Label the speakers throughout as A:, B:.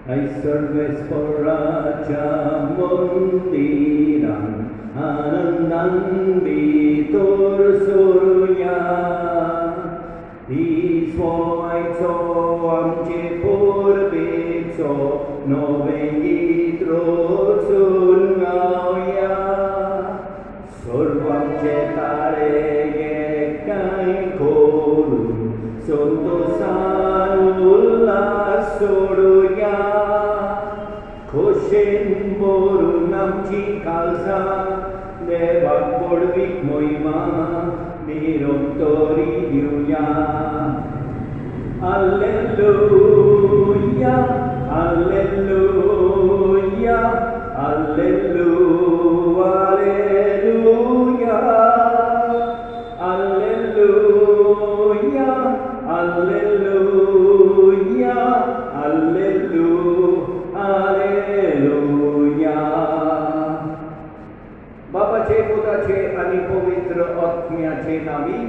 A: Ay Sarvesvaraja Mundiram Anandam Vitur Surya Isvoitso Amche Purvitso Novengitro Sungaya Survam Cetare Yekai Koru Suntosanulla Surya Koshen Boru Namchi Kalsa Devak Borvik Moima Nirottori Yuya Alleluia Alleluia Alleluia Alleluia Alleluia Alleluia बापाचे पुताचे आणि पवित्र आत्म्याचे नावी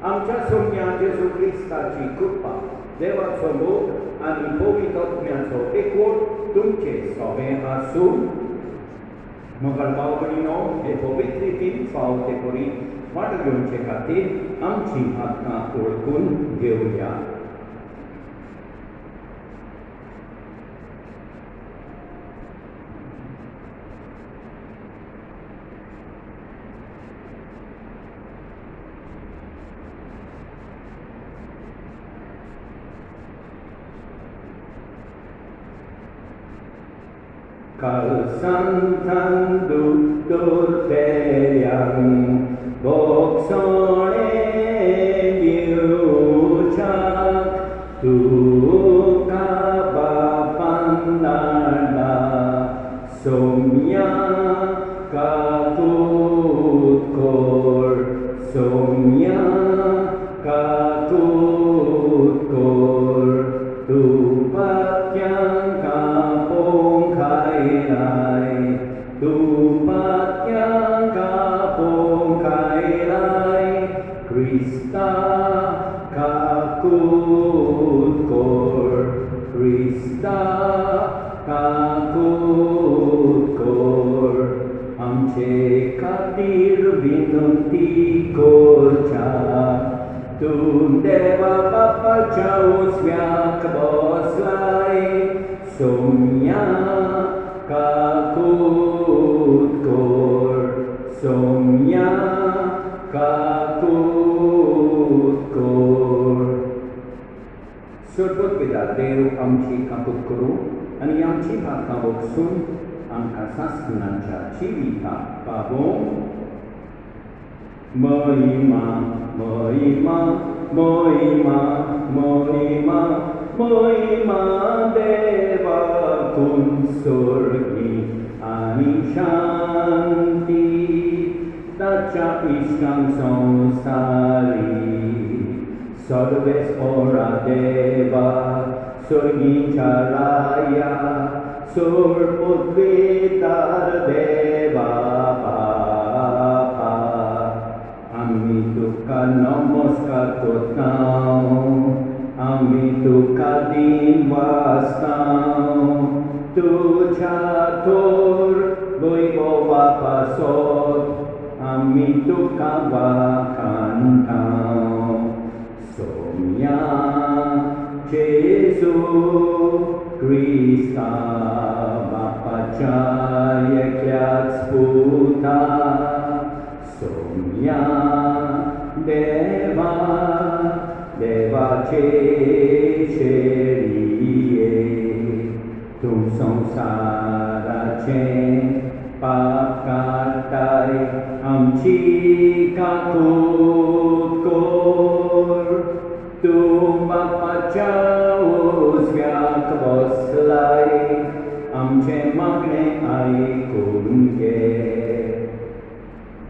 A: आमच्या सोन्या जेजू ख्रिस्ताची कृपा देवाचो मोग आणि पवित्र आत्म्याचो एकवट तुमचे सगळे आसूं मोगाळ भाव भयणीनो हे पवित्र रितीन फावते करी वाट घेवचे खातीर आमची आत्मा ओळखून घेवया Kalsantandu turteyang boksone yuchak tukabapandana somya katutkor somya katutkor tupatyang kapong kailay tupatyang kapong kailay Krista kakutkor Krista kakutkor amche katir vinunti korcha Tundeva Bapa Chaus Vyak Boslai Somya Kakutkor Somya Kakutkor Surput Vidadero Amchi Kakutkuru Ani Amchi Pakaboksun Angkasasnancha Chivita Pabong Mohima, Mohima, Mohima, Mohima, Mohima Deva Kunsurgi Ani Shanti Tacha Ishkam Samsari Sarves Ora Deva Surgi Charaya Surpudvitar Deva Ami tuka namaskar kotao, ami tuka dinvastao, tu chatur boibo vapasot, ami tuka vakantao. Somya Jesu Krista Bapacaya Kyat Sputa Somya Deva Deva Cheriye Tum samsara chen Pakatai Amchi Kakutkor Tum Bapachaus Vyak Boslai Amche Magne Aikunge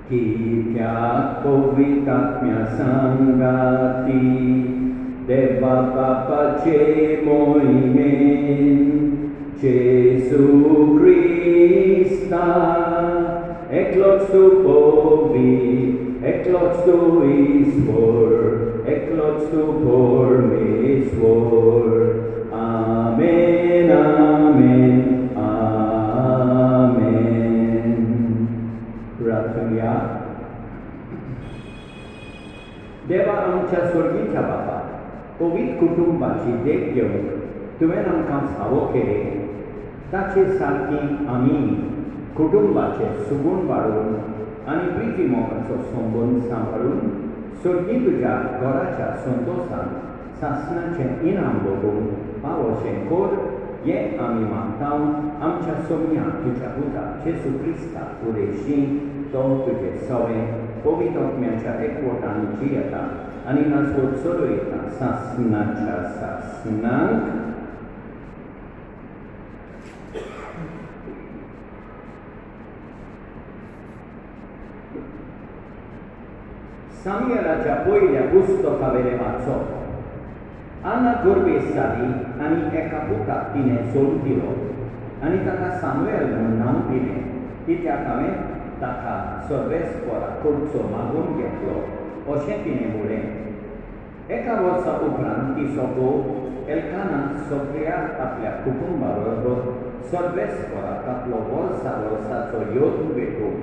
A: Kitya Kovitatmya Sangati Deva Papa Che Moimen Jesu Krista Eklotsu Bovi Eklotsu Isvor Eklotsu Por Mesvor Amen देवा आमच्या स्वर्गीच्या बापा, पवित्र कुटुंबाची देख घेवन तुवें आमकां फावो केले, ताचे सारकी आमी कुटुंबाचे सुगूण वाडोवन आनी प्रिती मोगाचो संबंद सांबाळून सोडली तुज्या घराच्या संतोशान सासणाचें इनाम भोगून पावोशें कोर हें आमी मागता आमच्या सोम्या तुज्या पुता जेसू क्रिस्ताक उदेशी तो तुजें सवें पवित्र आत्म्याच्या एकवटान जियेता आनी नाचवत चलयता सासणाच्या सासणाक सामुएलाच्या पयल्या पुस्तकावेले वाचप. आना गर्भेस जाली आनी एका पुताक तिणें सोड दिलो आनी ताका सामुएल म्हूण नांव दिलें, कित्याक हांवें ताका सर्वेस्परा कडचो मागून घेतलो अशें तिणें म्हणलें. एका वर्सा उपरांत तिचो घोव एल्काना सगळ्याक आपल्या कुटुंबा बरोबर सर्वेस्पराक आपलो वर्साचो योद्ध भेटून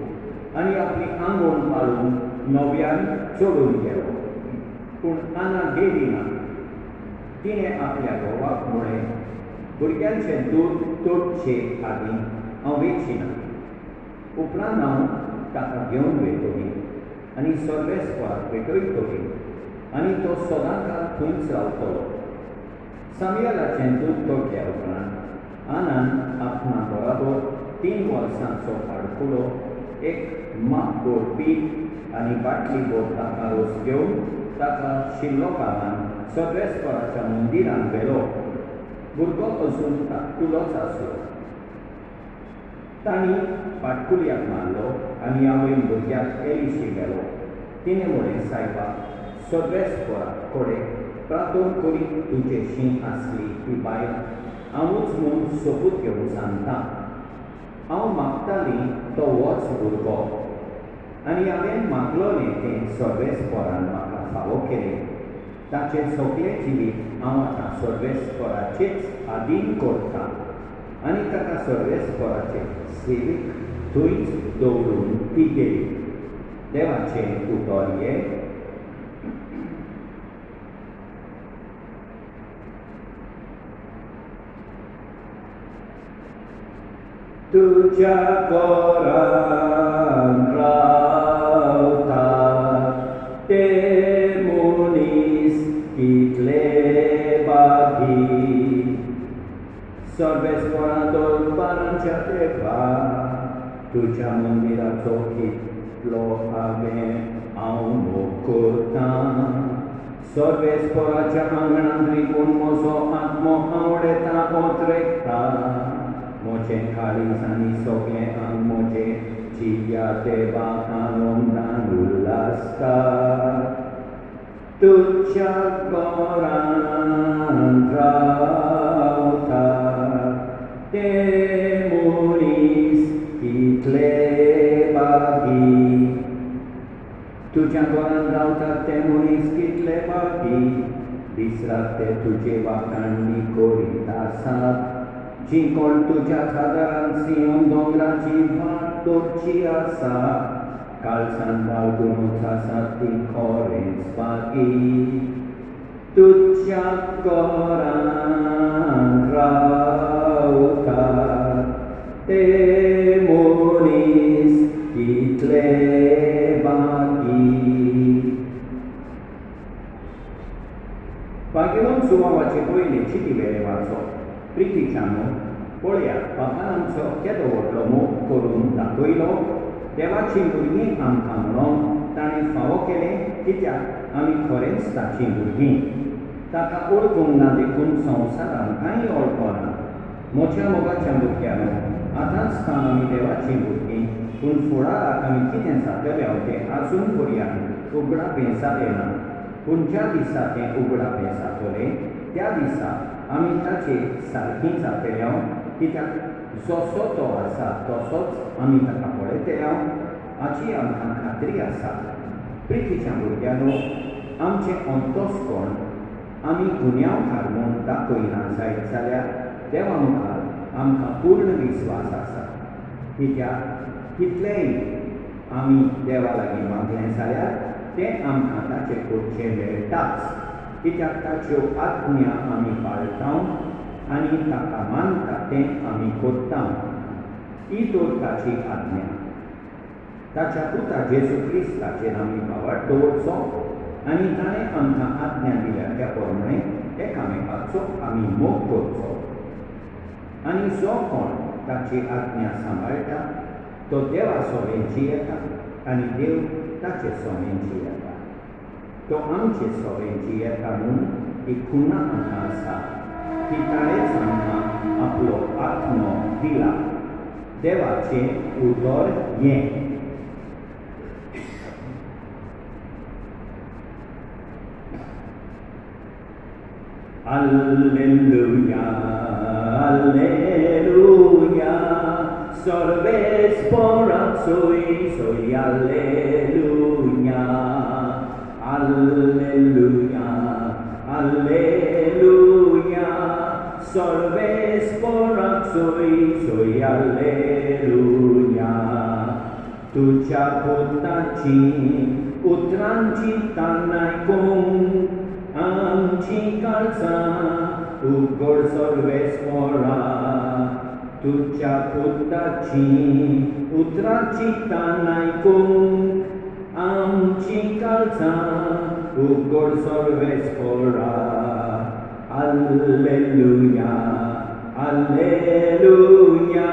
A: आनी आपली आंगोण पाळून नव्यान चडून गेलो. पूण आना गेली ना. तिणें आपल्या घोवाक म्हळें, भुरग्यांचें दूद तोडचे आदीं हांव वेचिना. उपरांत हांव ताका घेवन वयतली आनी सर्वेस्पराक भेटयतली आनी तो सदांकाळ थंयच रावतलो. सामुएलाचें दूद तोडल्या उपरांत आनान आपणा बरोबर 3 वर्सांचो पाडकुलो, एक माप गोड पीठ आनी बाटली भर ताका रोस घेवन ताका शिल्लो गांवांत सर्वेस्पराच्या मंदिरांत व्हेलो. भुरगो अजून धाकटुलोच आसलो. तांणी पाटकुल्याक मारलो आनी आवयन भुरग्याक एलिशी गेलो. तिणें म्हळें, सायबा, सर्वेस्परा कडेन प्रार्थना करीत तुजेशी आसली ही बायल हांवूच म्हूण सोबूत घेवन सांगता. हांव मागतालीं तो होच भुरगो आनी हांवें मागलोलें तें सर्वेस्परान म्हाका फावो केलें. ताचें सगळें जिवीत हांव आतां सर्वेस्पराचेच आधीन करतां आनी ताका सर्वेस्पराचे सेवेक थंयच दवरून ती गेली. देवाचें उतर हें. तुज्या घरांत रावता ते मनीस कितले बागी. सर्वेस्परा दरबारांच्या देवा तुज्या मंदिराचो कितलो हांव मोग करतां. सर्वेस्पराच्या आंगणांत रिकून म्हजो आत्मो आवडेता ओतरेकता. म्हजें काळीज आनी सगळें आंग म्हजें जिया देवाक आनंदान उल्लासता. तुज्या घरांत रावता ते मनीस कितले बागी. तुज्या घरांत रावतात ते मनीस कितले बागी. दीस रात ते तुजे वाखाणणी करीत आसात. जी कोण तुज्या खादारांत सिंह दोंगराची वाट दवरची आसा, काळसान बाळगूनच आसात ती खरेंच बागी. तुज्या घरांत रावता ते मनीस कितले बागी. भाग्यवान सुवावाचे पयले चिटिवेले वाचप. प्रितीच्यानो, पळयात, बापान आमचो केदो व्हडलो मोग करून दाखयलो. देवाची भुरगीं आमकां म्हणून ताणें फावो केलें, कित्याक आमी खरेंच ताचीं भुरगीं. ताका ओळखूंक ना देखून संवसारान कांय ओळखना. म्हज्या मोगाच्या भुरग्यांनो, आतांच सावन आमी देवाचीं भुरगीं, पूण फुडाराक आमी कितें जातलें हांव तें आजून पर्यंत उगडापें जालें ना. पूण ज्या दिसा तें उगडापें जातलें त्या दिसा आमी ताचे सारकीं जातले, कित्याक जसो तो आसा तसोच आमी ताका पळयतले हाची आमकां खात्री आसा. प्रितीच्या भुरग्यांनो, आमचें अंतस्करण आमी गुन्यांवकार म्हूण दाखयना जायत जाल्यार देवा मुखार आमकां पूर्ण विस्वास आसा. कित्याक कितलेंय आमी देवा लागीं मागलें जाल्यार तें आमकां ताचे कडचे मेळटाच, कित्याक ताच्यो आज्ञा आमी पाळटां आनी ताका मानता तें आमी कोत्तां. ही तर ताची आज्ञा. ताच्या पुता जेजू क्रिस्ताचेर आमी वावर दवरचो आनी ताणें आमकां आज्ञा दिल्या त्या प्रमाणें एकामेकाचो आमी मोग करचो. आनी जो कोण ताची आज्ञा सांबाळटा तो देवा सोबेंची येता आनी देव ताचे सोबेंची येता. तो आमचे सोबेंची येता म्हूण ही खुणां आमकां आसा की ताणेंच आमकां आपलो आत्मो दिला. देवाचें उतर हें. Alleluia, alleluia, salves soy, alleluia, alleluia, alleluia, salves soy, alleluia. Tucia potaci, utranci tanaikum, आमची काळजां उगड सर्वेस्परा. तुज्या पुताची उतरांची तान आयकून आमची काळजां उगड सर्वेस्परा. Alleluia, alleluia,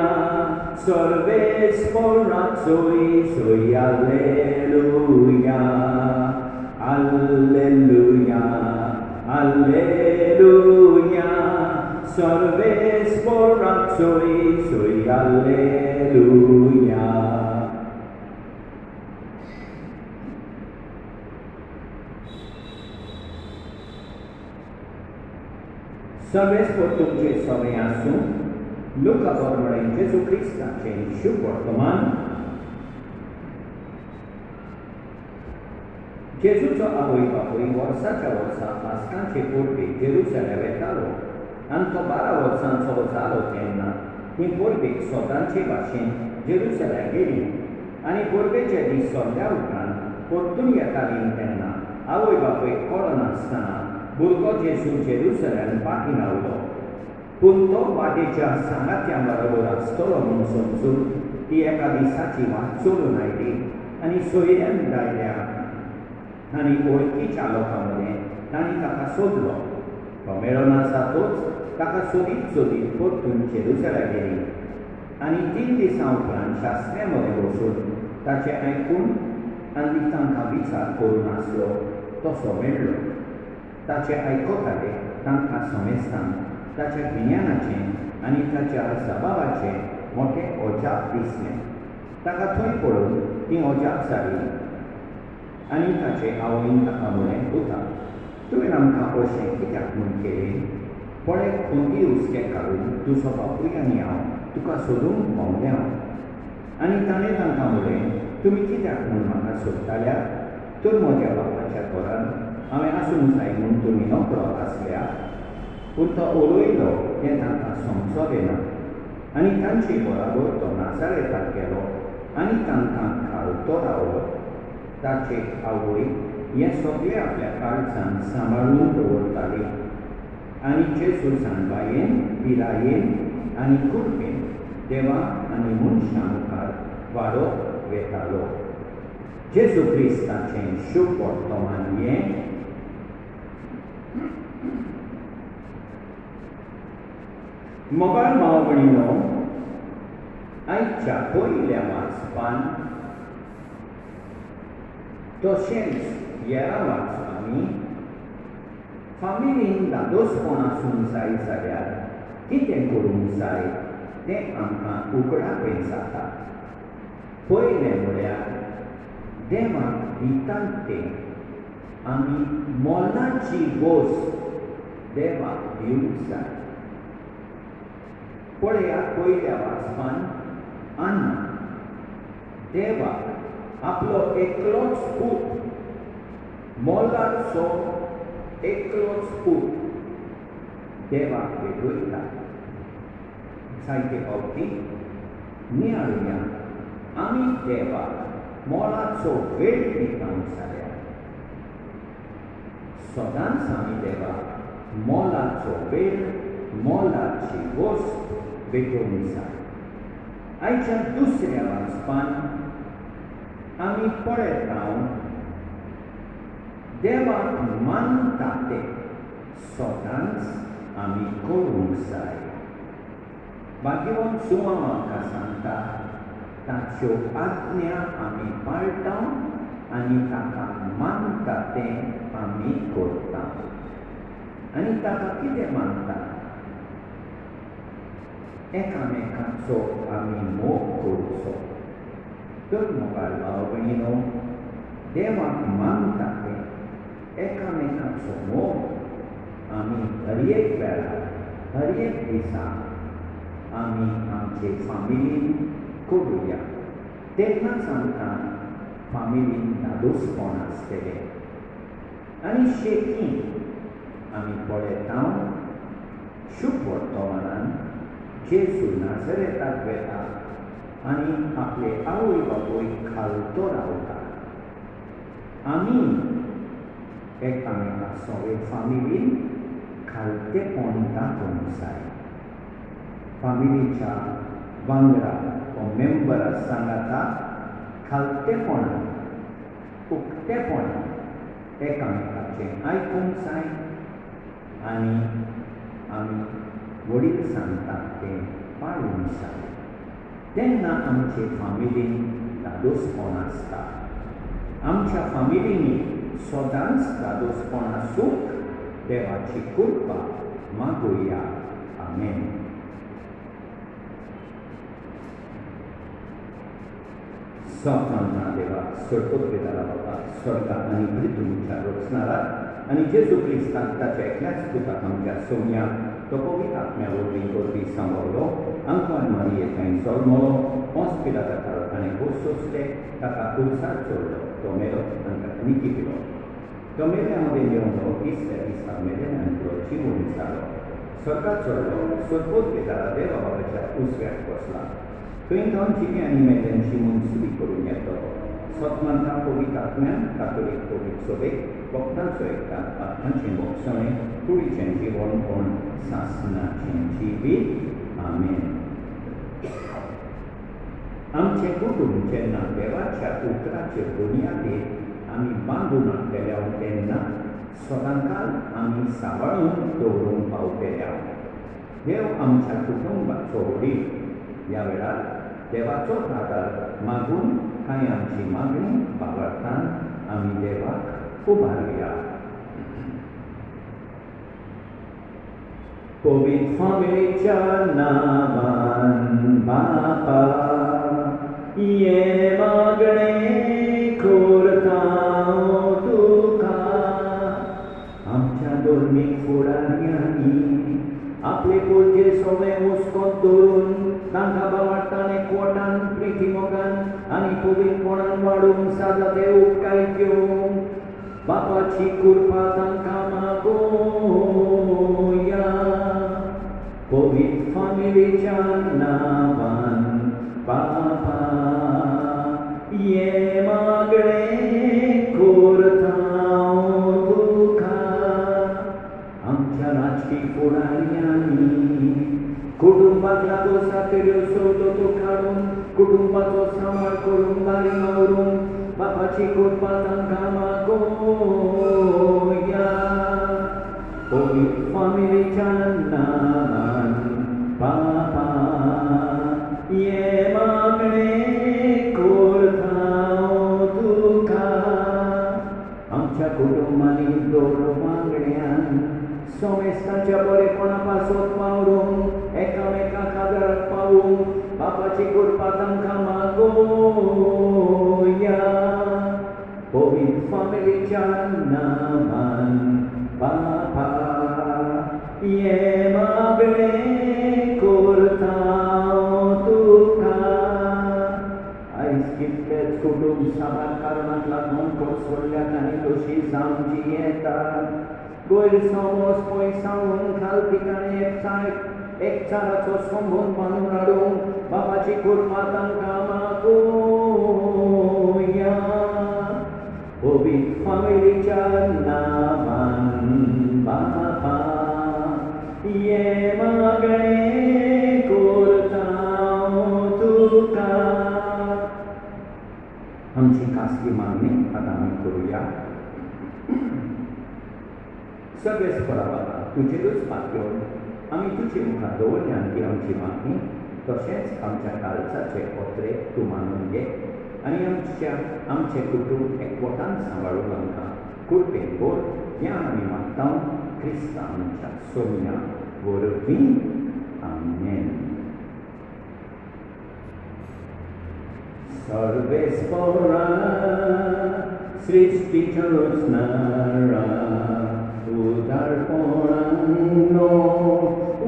A: सर्वेस्परा soy, alleluia, alleluia, alleluia, salves soy, alleluia. Salves तुमचे सवय आसूं लुका प्रमाणे जेजू क्रिस्ताचें शुभ वर्तमान. जेजूचो आवय बापूय वर्साच्या वर्सा पास्कांचे परबेक जेरुसलेम वेतालो आनी तो 12 वर्सांचो जालो तेन्ना ती परबेक स्वताचे भाशेन जेरुसलेम गेली. आनी परबेचे दीस सोंपल्या उपरांत परतून येतालीं तेन्ना आवय बापूय कळनासतना भुरगो जेजू जेरुसलेम पाटी रावलो. पूण तो वाटेच्या सांगात्यां बरोबर आसतलो म्हूण समजून ती एका दिसाची वाट चलून आयली आनी सोयऱ्यान दायल्या आनी वळखीच्या लोकां मदें तांणी ताका सोदलो. तो मेळना जातूच ताका सोदीत परतून जेरुसलेम गेली. आनी 3 दिसां उपरांत शास्त्र्यां मदें बसून ताचें आयकून आनी तांकां विचार करून आसलो तसो मेळ्ळो. ताचें आयकताले तांकां समेस्तान ताच्या गिन्यानाचें आनी ताच्या सभावाचें मोठें अजाप दिसलें. ताका थंय पळोवन तीं अजाप जालीं. आनी ताचे आवयन ताका म्हळें, पुता, तुवें आमकां अशें कित्याक म्हूण केलें? पळय, खंयची हुस्कें काडून तुजो बापूय आनी हांव तुका सोदूंक भोंवल्या. आनी ताणें तांकां म्हळें, तुमी कित्याक म्हूण म्हाका सोदताल्या? तर म्हज्या बापाच्या घरान हांवें आसूंक जाय म्हूण तुमी नोकरो आसल्या. पूण तो उलयलो तें तांकां समजलें ना. आनी तांचे बराबर तो नाजारेताक गेलो आनी तांकां घालतो रावलो. ताचे आवय हें सगळें आपल्या काळजांत सांबाळून दवरताली. आनी जेजू जाणबायेन, पिरायेन आनी कुडकेन देवा आनी मनशां मुखार वाडोवप वेतालो. जेजू क्रिस्ताचें शुभ वर्तमान हें. मोगाळ भाव भयणीनो, आयच्या पयल्या वाचपान तशेंच हेरां वाचपांनी फामिलीन दादोसपण आसूंक जाय जाल्यार कितें करूंक जाय तें आमकां उगडावें जाता. पयलें म्हळ्यार देवाक दितात तें आमी मोलाची गोश्ट देवाक दिवंक जाय. पळयात पयल्या वाचपान अन्न देवाक आपलो एकलोच पूत, मोलाचो एकलोच पूत देवाक भेटयता. जायते फावटी नियाळुया आमी देवाक मोलाचो वेळ दितांक जाल्यार सदांच आमी देवाक मोलाचो वेळ मोलाची वस्त भेटोवंक जाय. आयच्या दुसऱ्या वाचपान आमी पळयता देवाक मानता ते सदांच आमी करूंक जाय. भाग्यवान सुमा म्हाका सांगता ताच्यो आज्ञा आमी पाळटा आनी ताका मानता तें आमी करता. आनी ताका कितें मानता? एकामेकाचो आमी मोग करचो. तर मोगाळ भाव भयणीनो, देवाक मानता तें एकामेकाचो मोग आमी हर एक वेळार हर एक दिसा आमी आमचे फामिलीन करुया. तेन्नाच आमकां फामिलीन धादोसपण आसतलें. आनी शेती आमी पळयता शुभ वर्तमानान जेजू नासरेताक वेता आनी आपले आवय बापूय खालतो रावता. आमी एकामेका सगळे फामिलीन खालतेपण दाखोवंक जाय. फामिलीच्या वांगडा हो मेंबर सांगाता खालतेपणान उक्तेपणान एकामेकाचें आयकूंक जाय आनी आमी वडील सांगतात तें पाळूंक जाय. तेन्ना आमचे फामिलीन धादोसपण आसता. आमच्या फामिलींनी सदांच धादोसपण आसूंक देवाची कृपा मागुया. आमेन. सौख्यान देवाक सर्वोत्पेदारा बापाक स्वर्गाक आनी पृथ्वीच्या रचणाराक आनी जेजू क्रिस्ताक ताच्या एकल्याच पुताक आमच्या सोम्याक तो पवित्र आत्म्या वरवीं करपी सांबाळलो. आंकवान मारयेंतल्यान जल्मलो, पोंस पिलाता काळखाने सोंसले, ताका कुर्सार चडलो, तो मेलो आनी ताका निकितलो. तो मेल्यामध्ये मेळून तिसऱ्या दिसा मेल्यान आनी तो जिवून जालो. स्वर्गाक चडलो, सर्वोत्पेदारा देवा बाबाच्या उजव्याक बसला. थंय जावन जिवी आनी मेल्यांची मुंसुबी करून येतो. सतमांता पवित्र आत्म्यान कातोलीक पवित्र सभेक वखदांचो एकता आत्माचें मोक्षणें कुडीचें जिवन कोण सासणाचें जिवीत. आमेन. आमचें कुटूंब जेन्ना देवाच्या उतराचेर बुनयादीर आमी बांदून हाडलेल्या तेन्ना सदांकाल आमी सांबाळून दवरूंक पावतेल्या. देव आमच्या कुटुंबाचो वडील. ह्या वेळार देवाचो आदार मागून कांय आमची मागणी बाळगतान आमी देवाक उबारुया. पवित्र फामिलीच्या नांवान बापा ये मागणें करता तुका. आमच्या धर्मीक फुडाऱ्यांनी आपले कुळचे सगळे मुस्कोत दवरून तांकां बाबाटान एकवटान प्रिती मोगान आनी पवित्रपणान वाडूंक सादा ते उपकार घेवंक बापाची कृपा तांकां मागोया. पवित्र फामिलीच्या नांवान बापा ये मागणें करता तुका. आमच्या राजकीय फुडाऱ्यांनी कुटुंबातल्या दोसातेऱ्यो सोडतो काडून कुटुंबाचो सांबाळ करून बारी मारून बापाची कृपा तांकां मागोया. पवित्र फामिलीच्या नांवान बापा ये मागणें करता तुका. आमच्या कुटुंबांनी दोन वांगड्यान सोमेस्ताच्या बरेपणा पासत वावरूंक एकामेकाक आदाराक पावूंक बापाची कृपा तांकां मागोया. पवित्र फामिलीच्या नांवान बापा ये मागणें करता तुका. आयज कितलेच कुटुंब साबार कारणाक लागून कोसळ्ळ्यात आनी दोशी जावन जियेतात. गैरसमज पयसावून खालपिकांनी एकचाराचो संबंद बांदून हाडूंक बापाची कृपा तांकां मागोया. पवित्र फामिलीच्या नांवान सगळे स्परावाला तुजेरूच पातळून आमी तुजे मुखार दवरल्यान ती आमची मागणी तशेंच आमच्या काळजाचे ओत्रे तूं मानून घे आनी आमचे कुटूंब एकवटान सांबाळून आमकां कुडपेन बोर हें आमी मागता क्रिस्ता आमच्या सोम्या वरवीं आमेन. सर्वेस्परा सृष्टीच्या रचनारा उदारपणांनो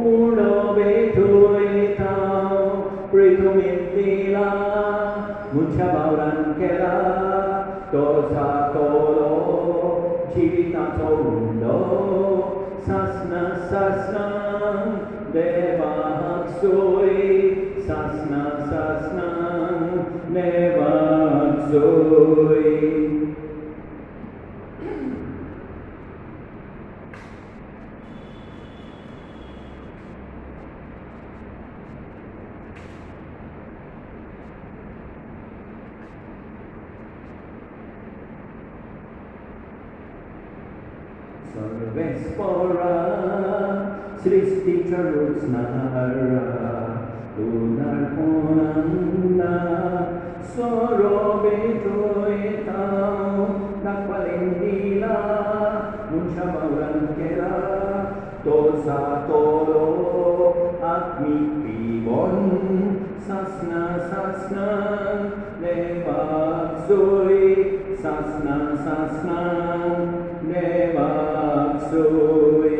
A: उडोवे तुवेता प्रितुमितीला मुच्या वावरान केला तो जातोलो जिविताचो उंडो सासना सासना देवाक सोय सासना सासना देवाक सोय. सर्वेस्परा सृष्टीच्या रचनारा उदारपणांना सोरोबे तुवेता दाखवालेन दिला मुच्या वावरान केला तो जातोलो आत्मीक पिवोन सासना सासना देवाक सोय सासना सासना देवाक सोय.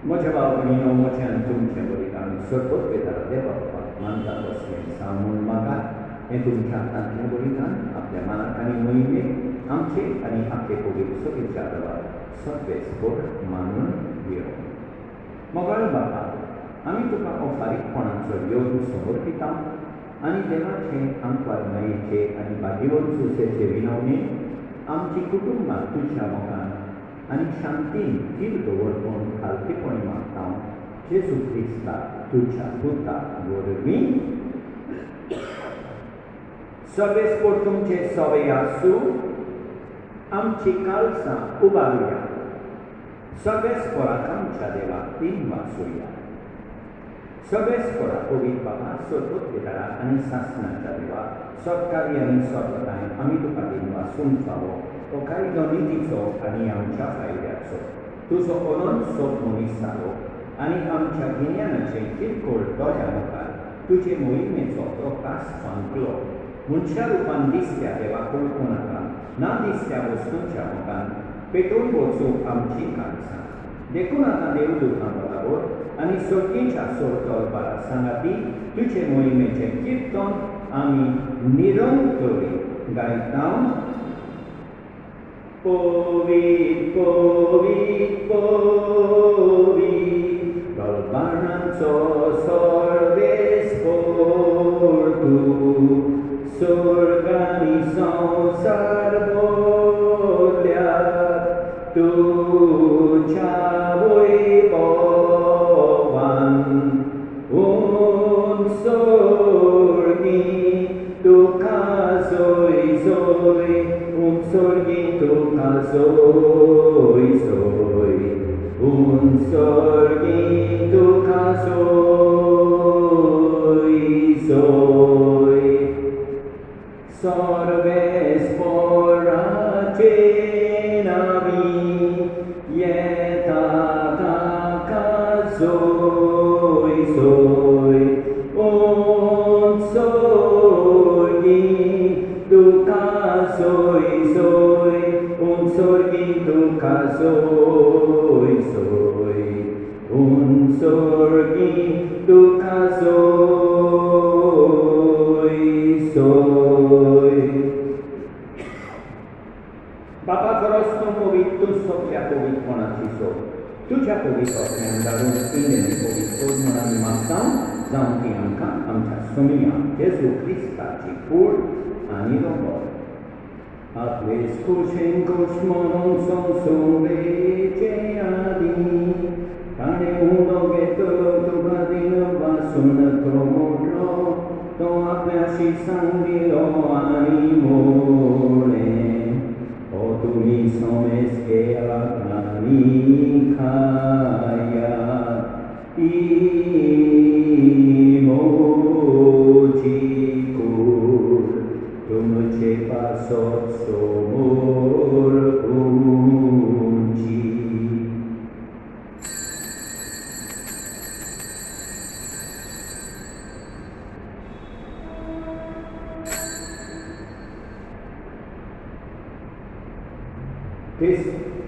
A: म्हज्या भावभयणीनो म्हज्यान तुमचें बलिदान सरभोत वेताळा देवाक मानता तसलें सांगून म्हाका हें तुमच्या हातांतलें बलिदान आपल्या मनाक आनी मोहिमेक आमचे आनी आपले पवित्र विचारार सर्वेस्पर मानून घेवं. मोगाळ बाबा आमी तुका अफारीकपणाचो योग समर्पिता आनी देवाचे अंतवारमायेचे आनी भाग्यवन सुसेचे विनवणे आमची कुटुंबां तुज्या मोगान आनी शांतीन थीर दवरपून खालतीपणी मागता जेजू क्रिस्ता तुज्या पुता वरवीं. सर्वेस्पर तुमचे सवय आसूं आमची काळजां उबारुया सर्वेस्पराक आमच्या देवाक तीन वासुया. सर्वेस्परा पवित्र बाबा सरभोत वेताळा आनी सासणाच्या देवा सत्कारी आनी सत्ताय आमी तुका दिन वासून फावो तो कायदो नितीचो आनी आमच्या फायद्याचो तुजो अनंत सोप मनीस जालो आनी आमच्या गिन्यानाचे किरकोळ दोळ्या मुखार तुजे मोहिमेचो प्रकाश फांकलो. मनशा रुपान दिसत्या देवाक वळखूं नाका ना दिसत्या वस्तूंच्या मोगान पेटोवन वचूंक आमची काळजां देखून आतां देवदूतां बरोबर आनी सर्गेच्या सोडतोलबारा सांगाती तुजे मोहिमेचे किर्तन आमी निरंतरी गायता. Povit, povit, povit, dolbarnaco सर्वेस्पर तूं स्वर्गानी संसार बोल्या तुझ्या वैभवान उंच स्वर्गी तुका सोय सोय उंचोर्गी तुका सोय सोय उंचोर्गी तुका सोय सोय. सर्वेस्पराचे नावी येता ताका सोय सोय उंचोर्गी तुका सोय सोय उंचोर्गी तुका सोय सोय उंचोर्गी तुका सोय सोय. बाबा खरोच तूं पवित्र तूं सगळ्या पवित्रपणाची सोय तुज्या पवित्रत्यान घालून इल्लें पवित्र म्हूण आमी मागता जावं ती आमकां आमच्या सोमिया जेजू क्रिस्ताची कूड आनी रोगोर आपले स्कुशेन कुश म्हणून संसोवेचे आदी ताणें उदो घेतलो sun tromolo, to apiashi sangiro animole, o tu mi somes che la canicaya, imojicur, tum ce pasot somor unci.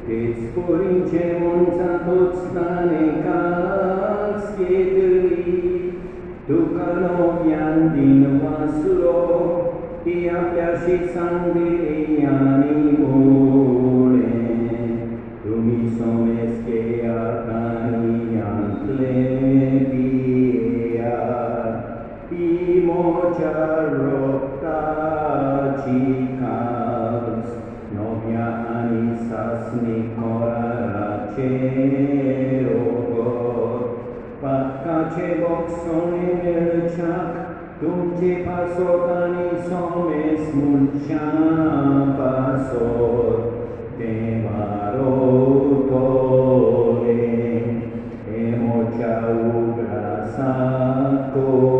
A: Tes porincemon santos stane caschietri, tu canovian din vasuro, tia piaci sangri animole, tu mi somes che acanian plebia, imocia roctacicas, novia anisas Nicola Racerogor, Patcace boxone merciac, tum ce pasotani somes mulcia pasot, te marotore, emocia ugra sacorat.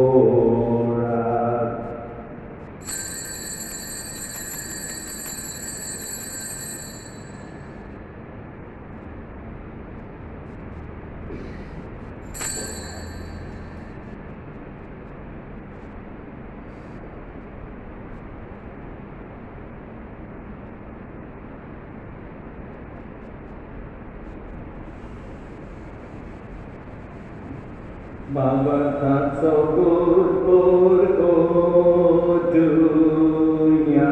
A: Bhagavatat sokur dunya,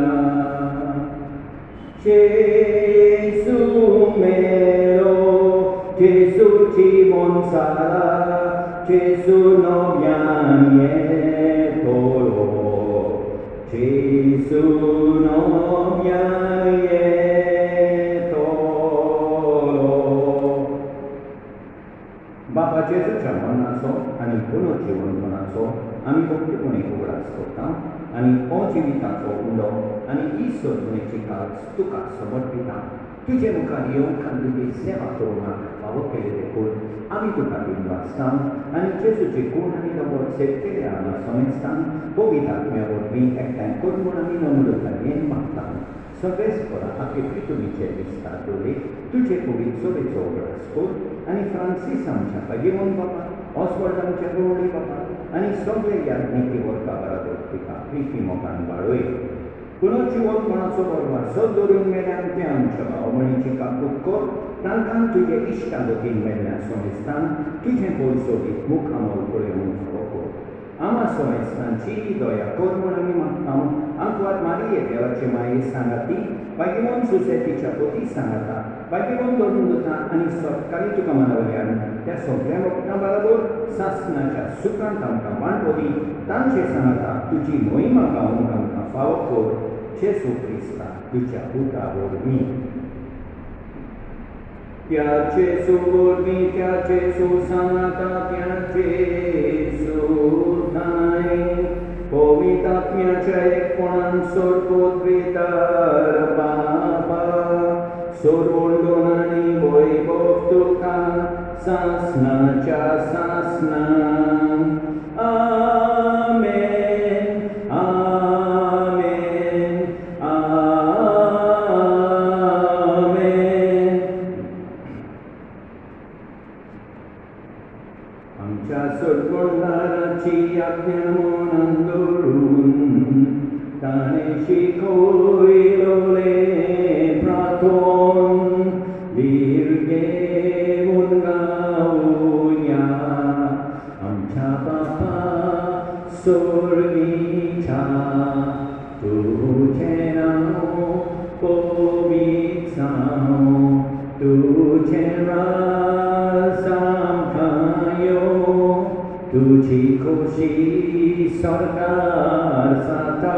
A: Jesu melo, Jesu cimon sara, Jesu novianye toro, Jesu novianye Bapa Gesù ci ha mandato, ani conoscevano mandato, ani completone cobrascolta, ani oggi vitato uno, ani iso necessità stucca soportita. Tu c'è un cario quando ti sei fatto una favore che le col, ami tu cario basta, ani Gesù ci con ani da borse che le hanno somestan, poi vita mia vorbi e tempo non ami non lo taglieni matta. Sovescola a che più mi c'è stato lì, tu c'è come sole sopra, ani Francis amcia pagimon papa, Oswald amcia roli papa, ani soglia gli arniti vorka paradottika, primo canbaroi. Conosci vorkona soporva, soddorun mediante amcia, omonici capuccor, tankan tu che istado in medna sonestan, tu c'è poi soli, mucamol coleon froco. Ama sonestan cili doia cormonami mattam, anquat Maria che la cemai sanati, bagimon suseti capoti sanata, bagimon dormunduta anisot karitu kamanavalian, ya sompremo kambalador, sasnacha sukantam kamanpodi, tanche sanata, tuci moima kaumkam kafavokor, Gesù Krista, tucia puta vormi. Piace su vormi, piace su sanata, piace su dai, povitat piace equan sorpot vitar papa, sorvondonani voi boftuca, sasna cha sasna. Amen, amen, amen. Amcha sorvondara ci apnyamonandurun, tane shikoi lole praton, virge mungaunya, amcha papa sorgicha, tu cenamo povitsamo, tu cenrasam kayo, tu cikoshi sarkar sata,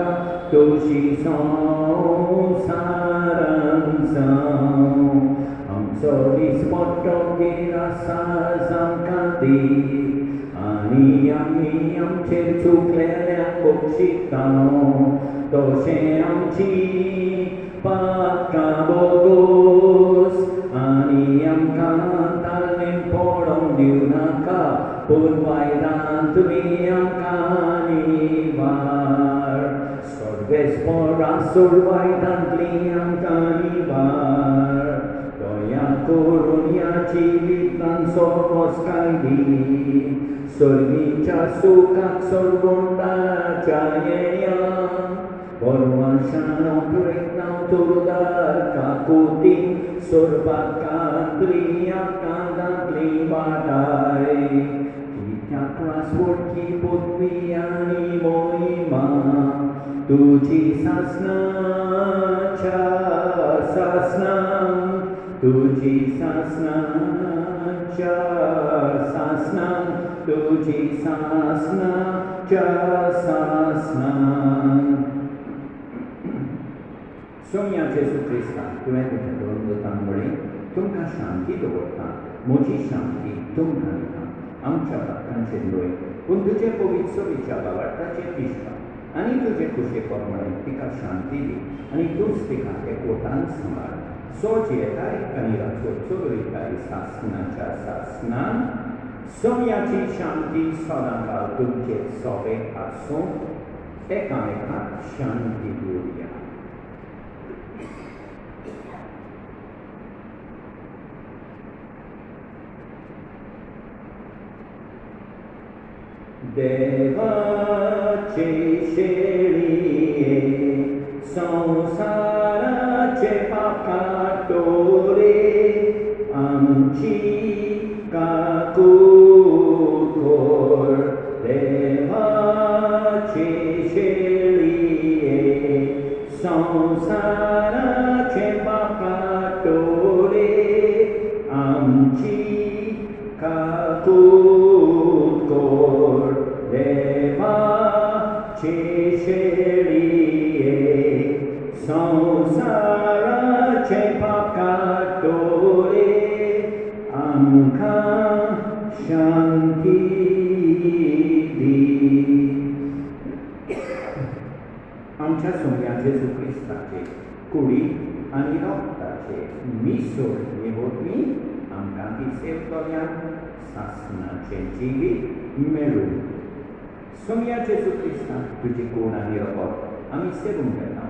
A: tu shison saransam, am solis motto kirasa samkanti, आनी आमी आमचेर चुकलेल्या बक्षितानो तशें आमची पातकां बोगोस आनी आमकां ताल्लें पडोंक दिवनाका पूण वायटांत तुमी आमकां निवार स्वर्गेस्परा सोड वायटांतलीं आमकां निवार दया करून ह्या जिवितांचो मोसकाय दी सर्गीच्या सुखाक सोडगोंडाच्या येण्यां परवाशानो प्रयत्नां तुरदार काकुतीन सोरपाकांतली आकांतांतली वाटाय कित्याक वासवडकी पदवी आनी मोहिमा तुजी सासणाच्या सासणां तुजी सासणाच्या सासणां तुजी सासणाच्या सासणां सोम्या जेजू क्रिस्ता तुवें तुज्या दोन दोतां वळें तुमकां शांती दवरता म्हजी शांती तुमकां दिता आमच्या भक्तांचेर न्हय पूण तुजे पवित्र विच्या वावरताचेर दिसता आनी तुजे खुशे प्रमाणे तिका शांती दी आनी तूंच तिका एकवटान सांबाळ सोच येताय आनी राचो चोरयताय सासणाच्या सासणान सोम्याची शांती सदांकाळ तुमचेर सोबेत आसूं एकामेकाक शांती दिवया देवाचे शेळिये संसाराचे पाप काटोरे आमची काकूट कोर देवाचे शेळिये संसाराचे पाप काटोरे आमची काकूट कोर देवाचे शेळिये संसाराचे पाप काटोरे आमकां शांती दी आमच्या सोम्या जेजू क्रिस्ताचे कुडी आनी रक्ताचे मिसळ निवडणी आमकां ती सेवतल्यान सासणाचे जिवीत मेळूं सोम्या जेजू क्रिस्ता तुजी कूड आनी रगत आमी सेवूंक घेता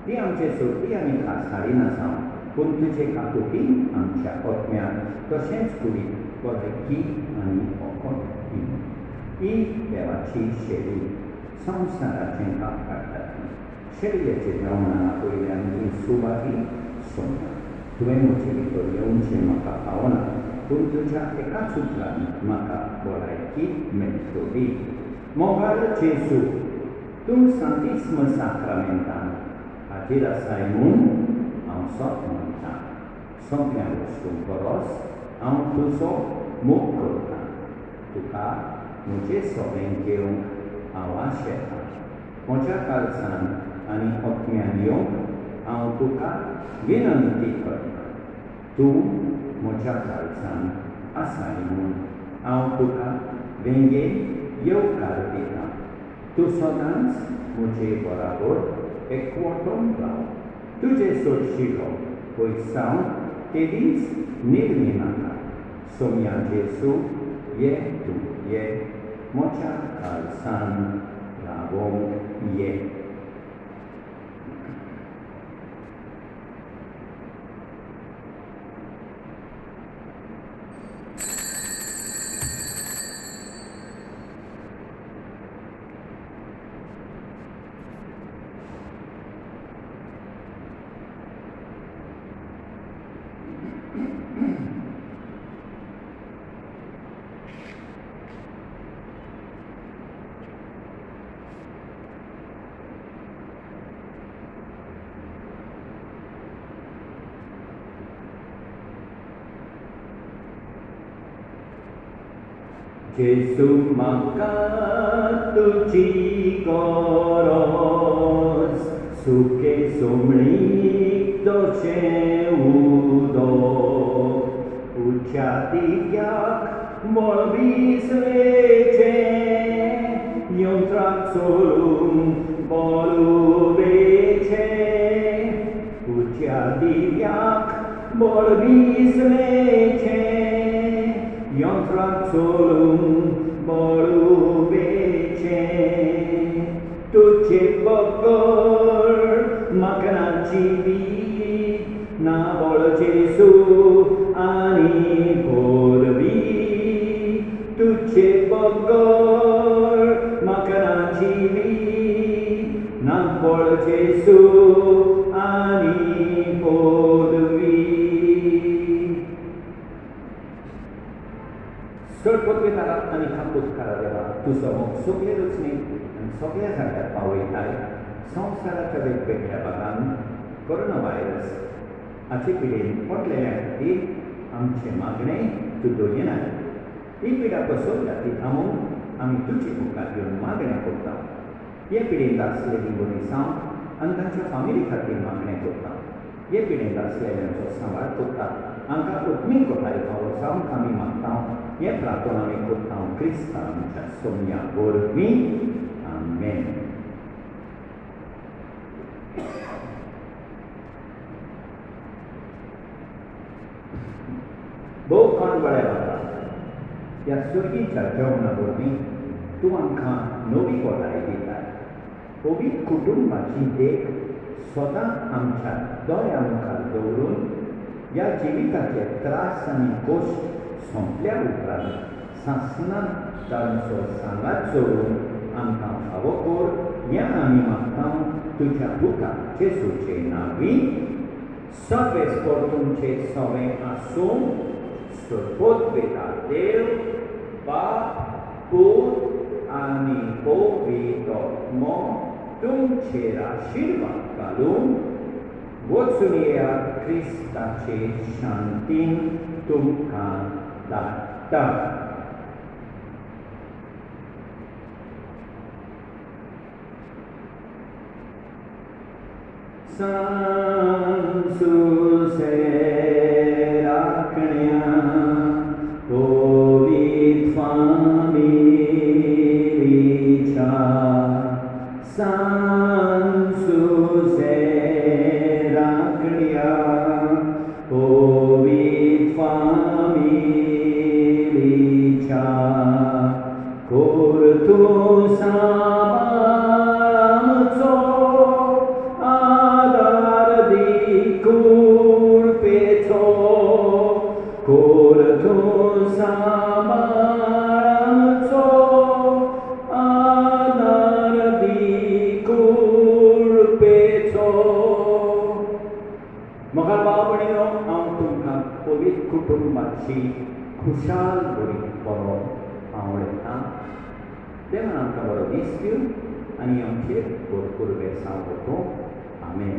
A: ती आमचे सोडटी आनी खासाडी नासांव पूण तुजे काकुटी आमच्या आत्म्याक तशेंच कुडीत बरेकी आनी ओकोट दी ही देवाची शेळी संवसाराचें पाप काडटाली शेळयेचे जेवणा पयल्यान ही सुवाती सोम्या तुवें म्हजे भितर येवचें म्हाका पावना पूण तुज्या एकाच उतरान म्हाका भलायकी मेळटली मोगाळ जेजू तूं सांतिस्म साक्रामेंतान हाजीर आसाय म्हूण हांव सोत म्हणटा सगळ्या वस्तूं परस हांव तुजो मोग करतां तुका म्हजें सोबें घेवंक हांव आशेतां म्हज्या काळजान आनी आत्म्यान येवंक हांव तुका विनंती करतां तूं म्हज्या काळजान आसाय म्हूण हांव तुका वेंगेन येवकार दिता तूं सदांच म्हजे बराबर एकवटून राव तुजे सोडशिलो पयस सावन केदींच निर्मी नाका सोम्या जेजू ये तूं ये म्हज्या काळजान रावोंक ये जेजू म्हाका तुजी गरज सुके सोमळीक तशें उदक उच्या दिग्याक मळबीसलेचें सोलून बोलुबेचे तुझ्या दिव्याक बोल दिसलेचे यंत्राक सोलून बोलुबेचे तुझे बगर मागणाची बी ना बोल जेसू आणि बोलवी तुझे बगर मागणाची बी ना बोल जेसू आणि बोलवी सरपत्वे तारा आणि खापूतकारा देवा तुझो मोग सगळे रचणेक आणि सगळ्या जाग्यार पावयताय संवसाराच्या वेगवेगळ्या भागांत कोरोना व्हायरस हाचे पिडेन पटलेल्या खातीर आमचे मागणे तूं दोयनाय ही पिडा पसोवन खातीर आमी तुजे मुखार येवन मागणें करता हे पिडेंत आसलेलीं मनशां आनी तांच्या फामिली खातीर मागणें करता हे पिडेंत आसलेल्यांचो सांबाळ करता हांकां उत्मील कोठारी फावो जावंक आमी मागता हे प्रार्थना आमी करता क्रिस्ता आमच्या सोम्या वरवीं आमेन. भोव कोणवळ्या बाबा ह्या सुरगीच्या जेवणा वरवीं तूं आमकां नवी कोठारी दिताय पवित्र कुटुंबाची देख सदांच आमच्या दोळ्यां मुखार दवरून ह्या जिविताचे त्रास आनी गोश्ट सोंपल्या उपरांत सासणांत तांचो सांगात जोडून आमकां फावो कर हें आमी मागता तुज्या पुता जेजूचे नांवी. सर्वेस परतुमचे सवें आसूं सरपोतवेता देव बाप पूत आनी पवित्र आत्मो तुमचेर आशिर्वाद घालून वचून येयात क्रिस्ताचे शांतीन तुमकां धाडटा. सांसुसे राखण्या पवित्र फामिलीच्या सांसुसे राखण्या पवित्र फामिलीच्या कोर तूं सांबाळ आमचो आदार दी कुळपेचो कोर तूं सांबाळ आमचो आदार दी कुळपेचो. म्हाका बाबणीनो हांव तुमकां पवित्र कुटुंबाची खुशाल बरी बरोवप आवडटा. देवान आमकां बरो दीस दिवं आनी आमचेर भरपूर वेसांव करतो. आमेन.